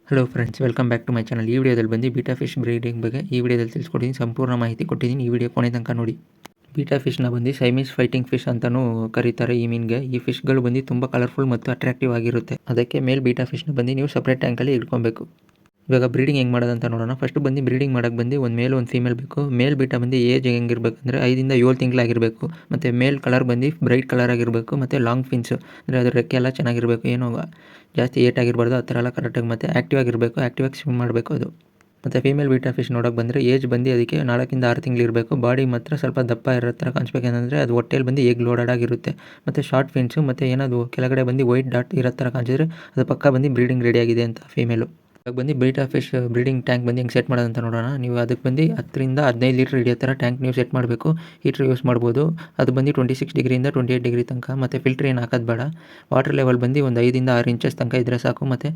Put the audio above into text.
Hello friends, welcome back to my channel. ಈ ವಿಡಿಯೋದಲ್ಲಿ ಬಂದು ಬೀಟಾ ಫಿಶ್ ಬ್ರೀಡಿಂಗ್ ಬಗ್ಗೆ ಈ ವಿಡಿಯೋದಲ್ಲಿ ತಿಳಿಸ್ಕೊಡ್ತೀನಿ. ಸಂಪೂರ್ಣ ಮಾಹಿತಿ ಕೊಟ್ಟಿದ್ದೀನಿ. ಈ ವಿಡಿಯೋ ಕೊನೆ ತನಕ ನೋಡಿ. ಬೀಟಾ ಫಿಶ್ನ ಬಂದು ಸೈಮೀಸ್ ಫೈಟಿಂಗ್ ಫಿಶ್ ಅಂತಲೂ ಕರೀತಾರೆ. ಈ ಮೀನಿಗೆ ಈ ಫಿಶ್ಗಳು ಬಂದು ತುಂಬ ಕಲರ್ಫುಲ್ ಮತ್ತು ಅಟ್ರಾಕ್ಟಿವ್ ಆಗಿರುತ್ತೆ. ಅದಕ್ಕೆ ಮೇಲ್ ಬೀಟಾ ಫಿಶ್ನ ಬಂದು ನೀವು ಸಪ್ರೇಟ್ ಟ್ಯಾಂಕಲ್ಲಿ ಇಟ್ಕೊಬೇಕು. ಇವಾಗ ಬ್ರೀಡಿಂಗ್ ಹೆಂಗೆ ಮಾಡೋದಂತ ನೋಡೋಣ. ಫಸ್ಟ್ ಬಂದು ಬ್ರೀಡಿಂಗ್ ಮಾಡೋಕ್ಕೆ ಬಂದು ಒಂದು ಮೇಲ್ ಒಂದು ಫೀಮೇಲ್ ಬೇಕು. ಮೇಲ್ ಬೀಟಾ ಬಂದು ಏಜ್ ಹೆಂಗಿರ್ಬೇಕಂದ್ರೆ 5 ರಿಂದ 7 ತಿಂಗಳಾಗಿರಬೇಕು. ಮತ್ತು ಮೇಲ್ ಕಲರ್ ಬಂದು ಬ್ರೈಟ್ ಕಲರ್ ಆಗಿರಬೇಕು. ಮತ್ತು ಲಾಂಗ್ ಫಿನ್ಸು ಅಂದರೆ ಅದ್ರ ರೆಕ್ಕೆ ಎಲ್ಲ ಚೆನ್ನಾಗಿರಬೇಕು. ಏನೋ ಜಾಸ್ತಿ ಏಟ್ ಆಗಿರಬಾರ್ದು, ಆ ಥರ ಎಲ್ಲ ಕರೆಕ್ಟಾಗಿ. ಮತ್ತು ಆ್ಯಕ್ಟಿವ್ ಆಗಿರಬೇಕು, ಆ್ಯಕ್ಟಿವಾಗಿ ಸ್ವಿಮ್ ಮಾಡಬೇಕು ಅದು. ಮತ್ತು ಫೀಮೇಲ್ ಬೀಟಾ ಫಿಶ್ ನೋಡೋಕೆ ಬಂದರೆ ಏಜ್ ಬಂದು ಅದಕ್ಕೆ 4 ರಿಂದ 6 ತಿಂಗಳು ಇರಬೇಕು. ಬಾಡಿ ಮಾತ್ರ ಸ್ವಲ್ಪ ದಪ್ಪ ಇರೋ ಥರ ಕಾಣಿಸ್ಬೇಕಂದ್ರೆ ಅದು ಹೊಟ್ಟೆಯಲ್ಲಿ ಬಂದು ಎಗ್ ಲೋಡೆಡ್ ಆಗಿರುತ್ತೆ. ಮತ್ತು ಶಾರ್ಟ್ ಫಿನ್ಸು ಮತ್ತು ಏನಾದ್ರು ಕೆಳಗಡೆ ಬಂದು ವೈಟ್ ಡಾಟ್ ಇರೋ ಥರ ಕಾಣಿಸಿದ್ರೆ ಅದು ಪಕ್ಕ ಬಂದು ಬ್ರೀಡಿಂಗ್ ರೆಡಿ ಆಗಿದೆ ಅಂತ ಫೀಮೇಲು. ಇವಾಗ ಬಂದು ಬೀಟಾ ಫಿಶ್ ಬ್ರೀಡಿಂಗ್ ಟ್ಯಾಂಕ್ ಬಂದು ಹೆಂಗೆ ಸೆಟ್ ಮಾಡೋದಂತ ನೋಡೋಣ. ನೀವು ಅದಕ್ಕೆ ಬಂದು 10 ರಿಂದ 15 ಲೀಟ್ರ್ ಹಿಡಿಯೋ ಥರ ಟ್ಯಾಂಕ್ ನೀವು ಸೆಟ್ ಮಾಡಬೇಕು. ಹೀಟ್ರ್ ಯೂಸ್ ಮಾಡ್ಬೋದು. ಅದು ಬಂದು 26 ಡಿಗ್ರಿಯಿಂದ 28 ಡಿಗ್ರಿ ತನಕ. ಮತ್ತು ಫಿಲ್ಟ್ರ್ ಏನು ಹಾಕೋದು ಬೇಡ. ವಾಟರ್ ಲೆವೆಲ್ ಬಂದು ಒಂದು 5 ರಿಂದ 6 ಇಂಚಸ್ ತನಕ ಇದ್ದರೆ ಸಾಕು. ಮತ್ತು